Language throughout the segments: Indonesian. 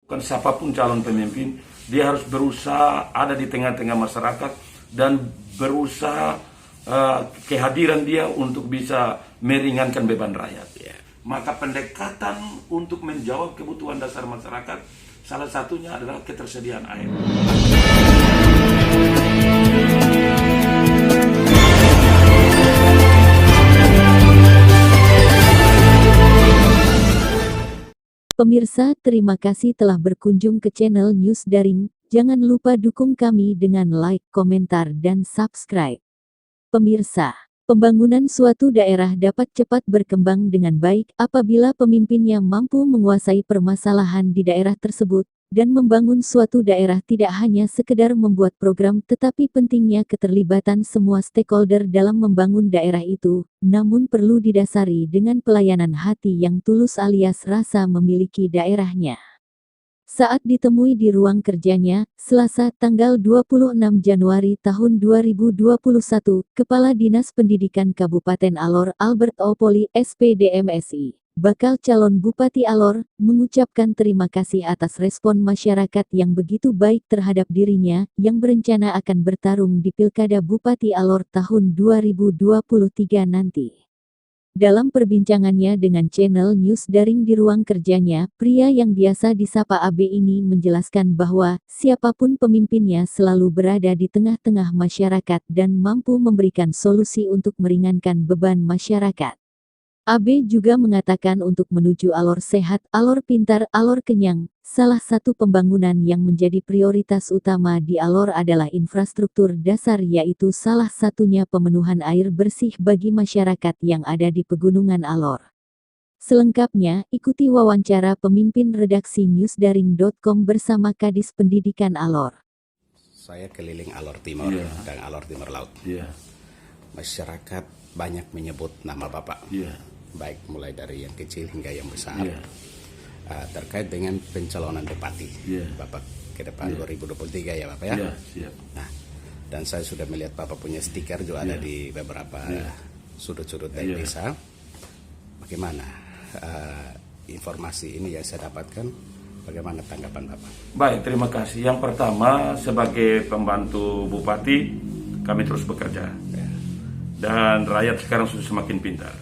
Kan siapapun calon pemimpin, dia harus berusaha ada di tengah-tengah masyarakat dan berusaha kehadiran dia untuk bisa meringankan beban rakyat. Maka pendekatan untuk menjawab kebutuhan dasar masyarakat, salah satunya adalah ketersediaan air. Pemirsa, terima kasih telah berkunjung ke channel News Daring. Jangan lupa dukung kami dengan like, komentar, dan subscribe. Pemirsa, pembangunan suatu daerah dapat cepat berkembang dengan baik apabila pemimpinnya mampu menguasai permasalahan di daerah tersebut, dan membangun suatu daerah tidak hanya sekedar membuat program tetapi pentingnya keterlibatan semua stakeholder dalam membangun daerah itu, namun perlu didasari dengan pelayanan hati yang tulus alias rasa memiliki daerahnya. Saat ditemui di ruang kerjanya, Selasa tanggal 26 Januari tahun 2021, Kepala Dinas Pendidikan Kabupaten Alor, Albert Opoli, SPD MSI, bakal calon Bupati Alor, mengucapkan terima kasih atas respon masyarakat yang begitu baik terhadap dirinya, yang berencana akan bertarung di Pilkada Bupati Alor tahun 2023 nanti. Dalam perbincangannya dengan channel News Daring di ruang kerjanya, pria yang biasa disapa AB ini menjelaskan bahwa siapapun pemimpinnya selalu berada di tengah-tengah masyarakat dan mampu memberikan solusi untuk meringankan beban masyarakat. AB juga mengatakan untuk menuju Alor sehat, Alor pintar, Alor kenyang, salah satu pembangunan yang menjadi prioritas utama di Alor adalah infrastruktur dasar, yaitu salah satunya pemenuhan air bersih bagi masyarakat yang ada di pegunungan Alor. Selengkapnya, ikuti wawancara pemimpin redaksi newsdaring.com bersama Kadis Pendidikan Alor. Saya keliling Alor Timur dan Alor Timur Laut. Masyarakat banyak menyebut nama Bapak. Baik mulai dari yang kecil hingga yang besar, terkait dengan pencalonan bupati Bapak ke depan 2023 ya Bapak ya. Nah, dan saya sudah melihat Bapak punya stiker juga ada di beberapa sudut-sudut dari desa. Bagaimana informasi ini yang saya dapatkan? Bagaimana tanggapan Bapak? Baik, terima kasih. Yang pertama, sebagai pembantu bupati, kami terus bekerja. Dan rakyat sekarang sudah semakin pintar.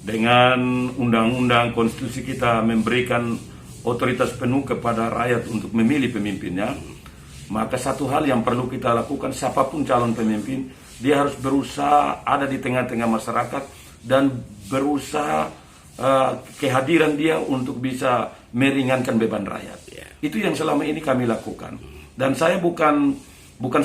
Dengan undang-undang konstitusi kita memberikan otoritas penuh kepada rakyat untuk memilih pemimpinnya, maka satu hal yang perlu kita lakukan, siapapun calon pemimpin, dia harus berusaha ada di tengah-tengah masyarakat dan berusaha kehadiran dia untuk bisa meringankan beban rakyat. Itu yang selama ini kami lakukan. Dan saya bukan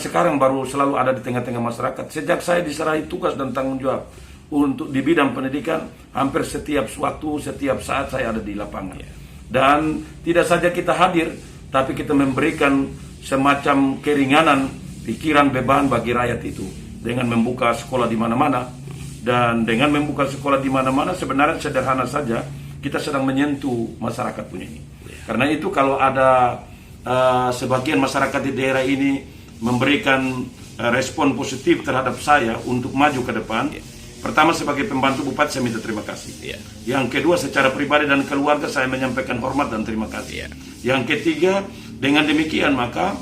sekarang baru selalu ada di tengah-tengah masyarakat. Sejak saya diserahi tugas dan tanggung jawab untuk di bidang pendidikan, hampir setiap waktu, setiap saat saya ada di lapangan. Dan tidak saja kita hadir, tapi kita memberikan semacam keringanan pikiran beban bagi rakyat itu dengan membuka sekolah di mana-mana. Dan dengan membuka sekolah di mana-mana sebenarnya sederhana saja, kita sedang menyentuh masyarakat punya ini. Karena itu kalau ada sebagian masyarakat di daerah ini memberikan respon positif terhadap saya untuk maju ke depan, pertama sebagai pembantu bupati saya minta terima kasih. Yang kedua secara pribadi dan keluarga saya menyampaikan hormat dan terima kasih. Yang ketiga, dengan demikian maka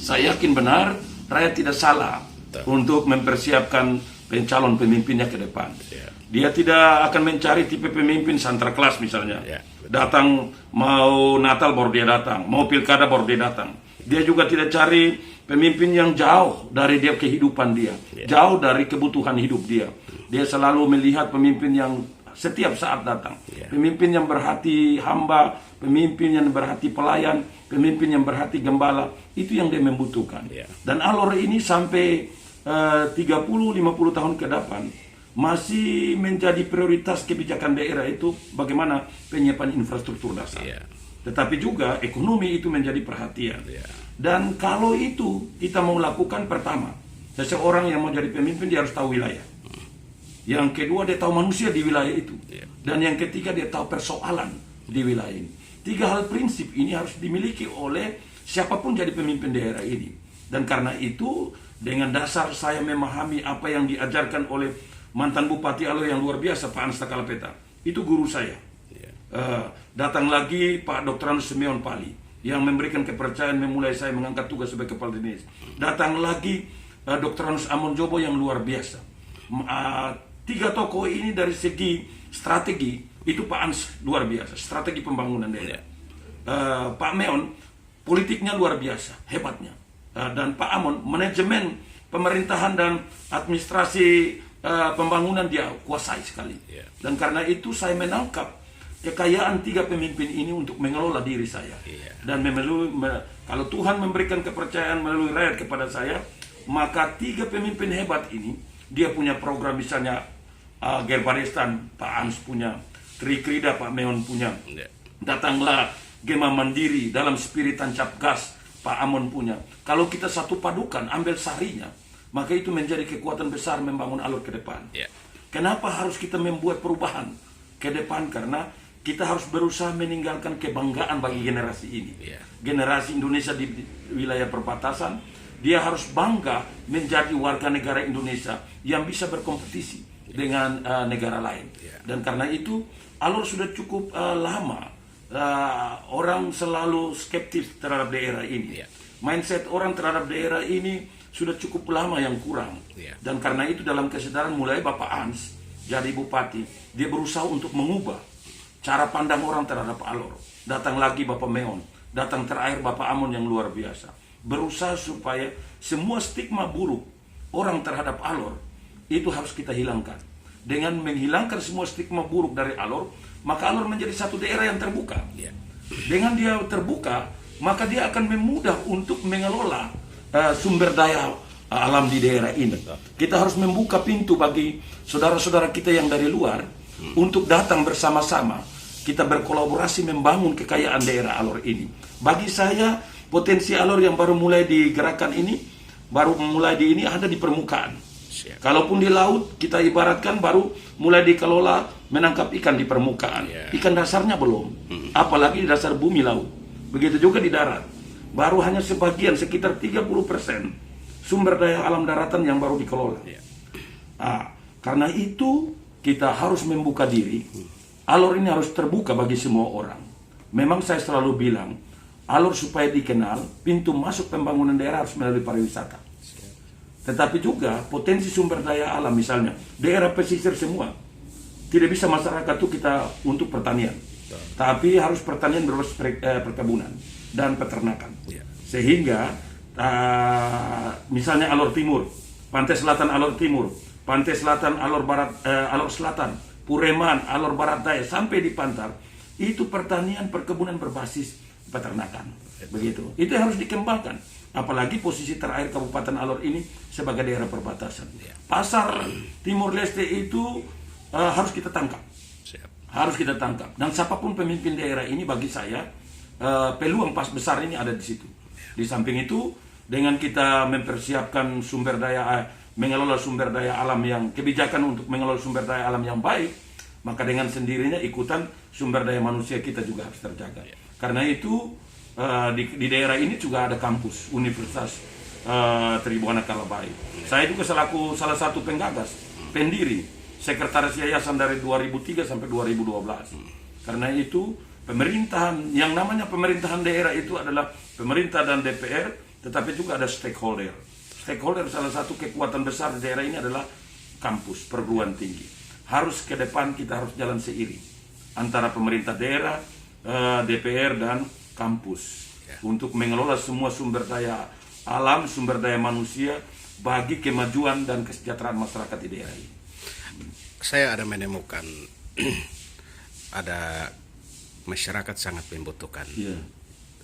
saya yakin benar rakyat tidak salah untuk mempersiapkan pencalon pemimpinnya ke depan. Dia tidak akan mencari tipe pemimpin Santa Claus misalnya. Datang mau Natal baru dia datang, mau pilkada baru dia datang. Dia juga tidak cari pemimpin yang jauh dari dia kehidupan dia, jauh dari kebutuhan hidup dia. Dia selalu melihat pemimpin yang setiap saat datang, pemimpin yang berhati hamba, pemimpin yang berhati pelayan, pemimpin yang berhati gembala. Itu yang dia membutuhkan. Dan Alor ini sampai 30-50 tahun ke depan masih menjadi prioritas kebijakan daerah itu bagaimana penyiapan infrastruktur dasar. Tetapi juga ekonomi itu menjadi perhatian. Dan kalau itu kita mau lakukan, pertama, seseorang yang mau jadi pemimpin dia harus tahu wilayah. Yang kedua dia tahu manusia di wilayah itu. Dan yang ketiga dia tahu persoalan di wilayah ini. 3 hal prinsip ini harus dimiliki oleh siapapun jadi pemimpin daerah ini. Dan karena itu dengan dasar saya memahami apa yang diajarkan oleh mantan Bupati Alor yang luar biasa, Pak Ansta Kalapeta. Itu guru saya. Datang lagi Pak Dr. Simeon Pali. yang memberikan kepercayaan memulai saya mengangkat tugas sebagai kepala dinas. Datang lagi Dr. Anus Amonjobo yang luar biasa. 3 tokoh ini dari segi strategi itu Pak Ans luar biasa, strategi pembangunan daerah. Pak Meon politiknya luar biasa, hebatnya. Dan Pak Amon manajemen pemerintahan dan administrasi pembangunan dia kuasai sekali. Dan karena itu saya menangkap kekayaan 3 pemimpin ini untuk mengelola diri saya. Dan kalau Tuhan memberikan kepercayaan melalui rakyat kepada saya, maka 3 pemimpin hebat ini, dia punya program misalnya Gerbaristan, Pak Ans punya, Trikrida Pak Meon punya, datanglah Gema Mandiri dalam spirit tancap gas Pak Amon punya. Kalau kita satu padukan, ambil sarinya, maka itu menjadi kekuatan besar membangun alur ke depan. Kenapa harus kita membuat perubahan ke depan? Karena kita harus berusaha meninggalkan kebanggaan bagi generasi ini. Generasi Indonesia di wilayah perbatasan, dia harus bangga menjadi warga negara Indonesia yang bisa berkompetisi dengan negara lain. Dan karena itu alur sudah cukup lama orang selalu skeptis terhadap daerah ini. Mindset orang terhadap daerah ini sudah cukup lama yang kurang. Dan karena itu dalam kesadaran mulai Bapak Ans jadi bupati, dia berusaha untuk mengubah cara pandang orang terhadap alur. Datang lagi Bapak Meon, datang terakhir Bapak Amon yang luar biasa. Berusaha supaya semua stigma buruk orang terhadap alur itu harus kita hilangkan. Dengan menghilangkan semua stigma buruk dari alur, maka alur menjadi satu daerah yang terbuka. Dengan dia terbuka, maka dia akan memudah untuk mengelola sumber daya alam di daerah ini. Kita harus membuka pintu bagi saudara-saudara kita yang dari luar untuk datang bersama-sama. Kita berkolaborasi membangun kekayaan daerah alur ini. Bagi saya, potensi alur yang baru mulai digerakkan ini, baru mulai ada di permukaan. Kalaupun di laut, kita ibaratkan baru mulai dikelola menangkap ikan di permukaan. Ikan dasarnya belum, apalagi di dasar bumi laut. Begitu juga di darat. Baru hanya sebagian, sekitar 30% sumber daya alam daratan yang baru dikelola. Karena itu, kita harus membuka diri. Alur ini harus terbuka bagi semua orang. Memang saya selalu bilang, alur supaya dikenal, pintu masuk pembangunan daerah harus melalui pariwisata. Tetapi juga potensi sumber daya alam, misalnya daerah pesisir semua, tidak bisa masyarakat itu kita untuk pertanian, tapi harus pertanian berbasis perkebunan dan peternakan. Sehingga misalnya alur timur, pantai selatan alur timur, pantai selatan alur barat, alur selatan, Pureman, alur barat daya sampai di Pantar, itu pertanian perkebunan berbasis peternakan. Begitu. Itu harus dikembangkan. Apalagi posisi terakhir Kabupaten Alor ini sebagai daerah perbatasan. Pasar Timur Leste itu harus kita tangkap. Harus kita tangkap. Dan siapapun pemimpin daerah ini bagi saya peluang pas besar ini ada di situ. Di samping itu dengan kita mempersiapkan sumber daya, mengelola sumber daya alam yang kebijakan untuk mengelola sumber daya alam yang baik, maka dengan sendirinya ikutan sumber daya manusia kita juga harus terjaga. Karena itu di daerah ini juga ada kampus Universitas Tribuana Kalabai. Saya juga selaku salah satu penggagas, pendiri, sekretaris yayasan dari 2003 sampai 2012. Karena itu pemerintahan, yang namanya pemerintahan daerah itu adalah pemerintah dan DPR, tetapi juga ada stakeholder. Stakeholder salah satu kekuatan besar di daerah ini adalah kampus, perguruan tinggi. Harus ke depan kita harus jalan seiring antara pemerintah daerah, DPR dan kampus untuk mengelola semua sumber daya alam, sumber daya manusia bagi kemajuan dan kesejahteraan masyarakat di daerah ini. Saya ada menemukan ada masyarakat sangat membutuhkan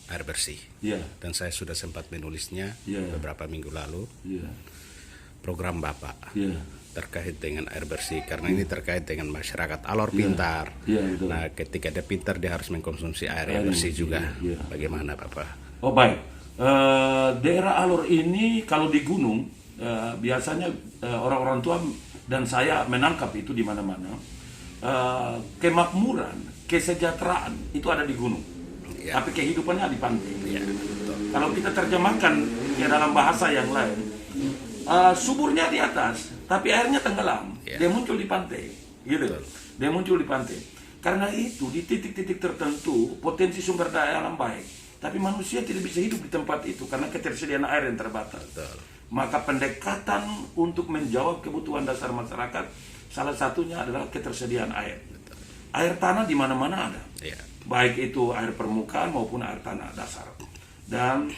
air bersih, dan saya sudah sempat menulisnya beberapa minggu lalu. Program Bapak terkait dengan air bersih, karena ini terkait dengan masyarakat Alor pintar. Nah, ketika dia pintar, dia harus mengkonsumsi air yang bersih juga. Bagaimana Bapak? Oh baik, daerah Alor ini kalau di gunung biasanya orang-orang tua dan saya menangkap itu di mana-mana. Kemakmuran, kesejahteraan itu ada di gunung, tapi kehidupannya di pantai. Kalau kita terjemahkan ya dalam bahasa yang lain, suburnya di atas, tapi airnya tenggelam. Dia muncul di pantai, gitu. Dia muncul di pantai. Karena itu di titik-titik tertentu potensi sumber daya alam baik Tapi manusia tidak bisa hidup di tempat itu karena ketersediaan air yang terbatas. Maka pendekatan untuk menjawab kebutuhan dasar masyarakat salah satunya adalah ketersediaan air. Air tanah di mana-mana ada. Baik itu air permukaan maupun air tanah dasar. Dan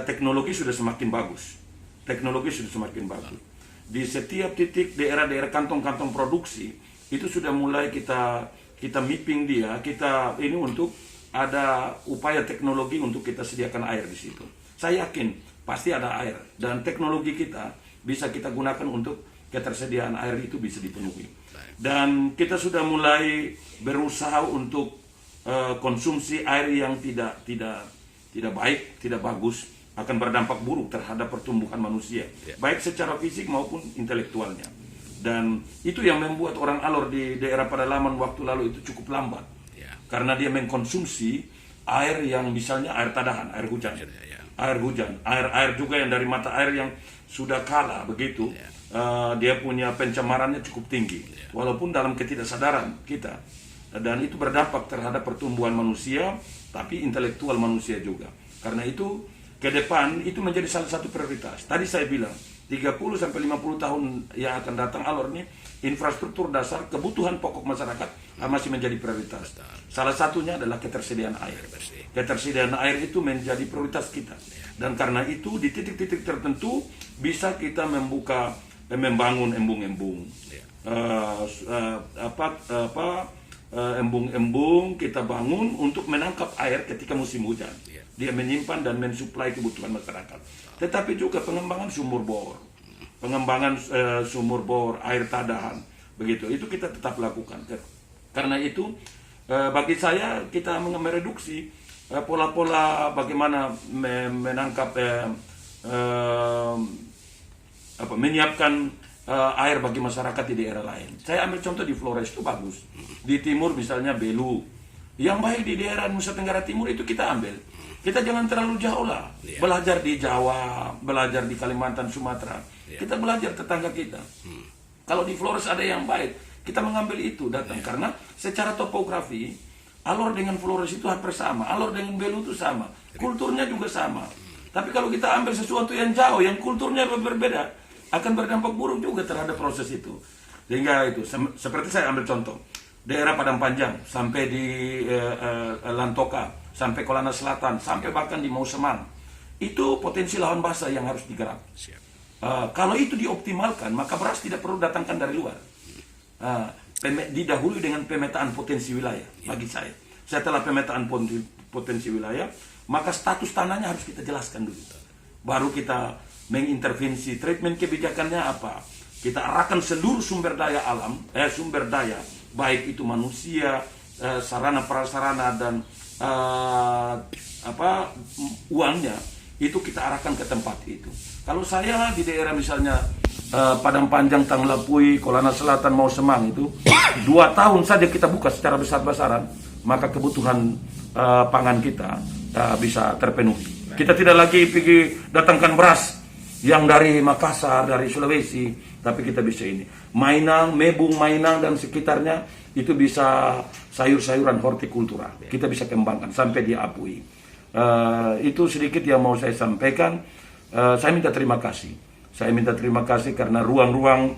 teknologi sudah semakin bagus. Di setiap titik daerah-daerah kantong-kantong produksi itu sudah mulai kita mapping dia, kita ini untuk ada upaya teknologi untuk kita sediakan air di situ. Saya yakin pasti ada air dan teknologi kita bisa kita gunakan untuk ketersediaan air itu bisa dipenuhi. Dan kita sudah mulai berusaha untuk konsumsi air yang tidak baik, tidak bagus, akan berdampak buruk terhadap pertumbuhan manusia, baik secara fisik maupun intelektualnya. Dan itu yang membuat orang Alor di daerah Pedalaman waktu lalu itu cukup lambat, karena dia mengkonsumsi air yang misalnya air tadahan, air hujan, air juga yang dari mata air yang sudah kalah begitu. Dia punya pencemarannya cukup tinggi, walaupun dalam ketidaksadaran kita, dan itu berdampak terhadap pertumbuhan manusia, tapi intelektual manusia juga. Karena itu ke depan itu menjadi salah satu prioritas. Tadi saya bilang 30-50 tahun yang akan datang Alor ini infrastruktur dasar kebutuhan pokok masyarakat masih menjadi prioritas. Salah satunya adalah ketersediaan air. Ketersediaan air itu menjadi prioritas kita. Dan karena itu di titik-titik tertentu bisa kita membangun embung-embung. Embung-embung kita bangun untuk menangkap air ketika musim hujan. Dia menyimpan dan mensuplai kebutuhan masyarakat. Tetapi juga pengembangan sumur bor, air tadahan, begitu. Itu kita tetap lakukan. Karena itu bagi saya kita mereduksi pola-pola bagaimana menangkap menyiapkan air bagi masyarakat di daerah lain. Saya ambil contoh di Flores itu bagus. Di timur misalnya Belu. Yang baik di daerah Nusa Tenggara Timur itu kita ambil. Kita jangan terlalu jauh lah. Belajar di Jawa, belajar di Kalimantan, Sumatera. Kita belajar tetangga kita. Kalau di Flores ada yang baik, kita mengambil itu datang. Karena secara topografi, Alor dengan Flores itu hampir sama. Alor dengan Belu itu sama. Kulturnya juga sama. Tapi kalau kita ambil sesuatu yang jauh, yang kulturnya berbeda, akan berdampak buruk juga terhadap proses itu. Sehingga itu, seperti saya ambil contoh. Daerah Padang Panjang, sampai di Lantoka, sampai Kolana Selatan, sampai bahkan di Mau Semang. Itu potensi lahan basah yang harus digarap. Kalau itu dioptimalkan, maka beras tidak perlu datangkan dari luar. Didahului dengan pemetaan potensi wilayah, bagi saya. Setelah pemetaan potensi wilayah, maka status tanahnya harus kita jelaskan dulu. Baru kita mengintervensi, treatment kebijakannya apa. Kita arahkan seluruh sumber daya alam, sumber daya, baik itu manusia, sarana prasarana dan uangnya, itu kita arahkan ke tempat itu. Kalau saya di daerah misalnya Padang Panjang, Tanglapui, Kolana Selatan, Mau Semang itu 2 tahun saja kita buka secara besar-besaran, maka kebutuhan pangan kita bisa terpenuhi. Kita tidak lagi pergi datangkan beras yang dari Makassar, dari Sulawesi, tapi kita bisa ini. Mainang, Mebung, Mainang dan sekitarnya itu bisa sayur-sayuran hortikultura. Kita bisa kembangkan sampai di Apui. Itu sedikit yang mau saya sampaikan. Saya minta terima kasih. Saya minta terima kasih karena ruang-ruang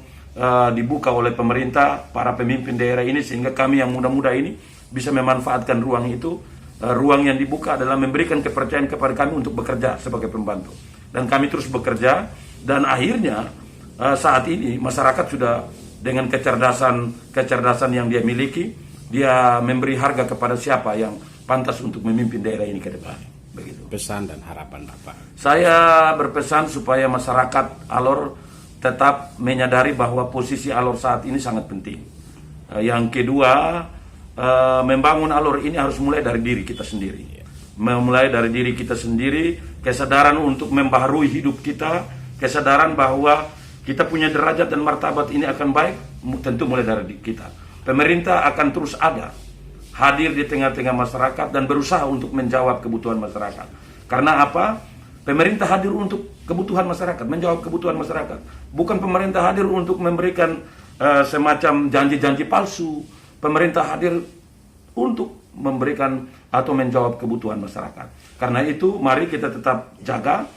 dibuka oleh pemerintah, para pemimpin daerah ini, sehingga kami yang muda-muda ini bisa memanfaatkan ruang itu. Ruang yang dibuka adalah memberikan kepercayaan kepada kami untuk bekerja sebagai pembantu. Dan kami terus bekerja, dan akhirnya saat ini masyarakat sudah dengan kecerdasan yang dia miliki, dia memberi harga kepada siapa yang pantas untuk memimpin daerah ini ke depan. Begitu. Pesan dan harapan Bapak. Saya berpesan supaya masyarakat Alor tetap menyadari bahwa posisi Alor saat ini sangat penting. Yang kedua, membangun Alor ini harus mulai dari diri kita sendiri. Memulai dari diri kita sendiri, kesadaran untuk membaharui hidup kita, kesadaran bahwa kita punya derajat dan martabat ini akan baik, tentu mulai dari kita. Pemerintah akan terus ada, hadir di tengah-tengah masyarakat dan berusaha untuk menjawab kebutuhan masyarakat. Karena apa? Pemerintah hadir untuk kebutuhan masyarakat, menjawab kebutuhan masyarakat. Bukan pemerintah hadir untuk memberikan semacam janji-janji palsu. Pemerintah hadir untuk memberikan atau menjawab kebutuhan masyarakat. Karena itu mari kita tetap jaga,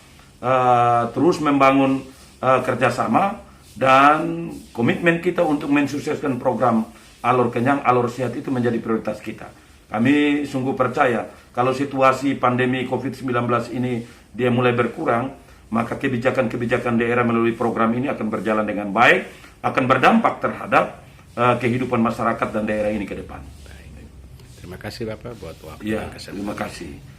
terus membangun kerjasama dan komitmen kita untuk mensukseskan program Alur Kenyang, Alur Sehat itu menjadi prioritas kita. Kami sungguh percaya kalau situasi pandemi COVID-19 ini dia mulai berkurang, maka kebijakan-kebijakan daerah melalui program ini akan berjalan dengan baik, akan berdampak terhadap kehidupan masyarakat dan daerah ini ke depan. Terima kasih Bapak buat waktu Ya, dan kesempatan. terima kasih.